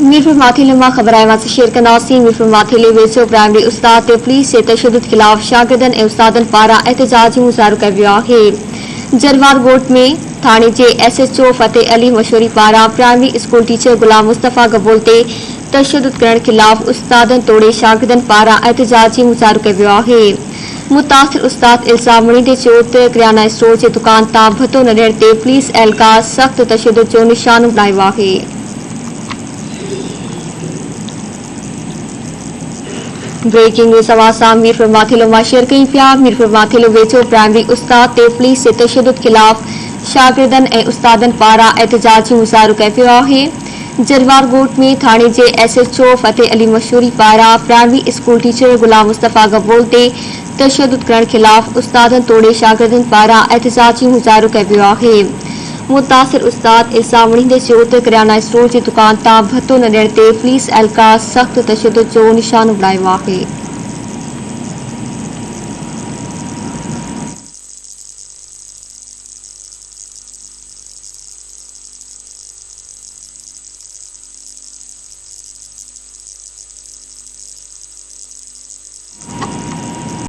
मीरपुर माथिले में खबर शेर का नासीन मीरपुर माथिले वेचो प्राइमरी उस्ताद ते पुलिस से तशद्दुद खिलाफ शागिर्दन ए उस्तादन पारा एहतजाजी मुजाहरो कर वियो है। जरवार गोट में थाने जे SHO फतेह अली मशहूरी पारा प्राइमरी स्कूल टीचर गुलाम मुस्तफ़ा गबोल ते तशद्दुद करण खिलाफ उस्तादन तोड़े शागिर्दन पारा एहतजाजी मुजाहरो कर वियो है। मुतासिर उस्ताद इल्जाम मणींदे चयो त किराना स्टोर जे दुकान तां भतो न ॾियण ते पुलिस एहलकार सख्त तशद्दुद जो निशानो बणायो आहे। ब्रेकिंग न्यूज़ आवाज़ मीरपुर माथिलो में शेयर कई पिया। मीरपुर माथिलो वेझो प्राइमरी उस्ताद ते पुलिस से तशद्दुद खिलाफ शागिर्दन ए उस्तादन पारा एहतजाजी मुजाहरो कयो पियो आहे। जरवार गोट में थाने जे SHO फतेह अली मशहूरी पारा प्राइमरी स्कूल टीचर गुलाम मुस्तफ़ा गबोल ते तशद्दुद करण खिलाफ उस्तादन तोड़े शागिर्दन पारा एहतजाजी मुजाहरो कयो पियो आहे। मुतासिर उस्ताद इल्जाम मणींदे चयो त किराना स्टोर जी दुकान तां भतो न ॾियण ते पुलिस एहलकार सख्त तशद्दुद जो निशानो बणायो आहे।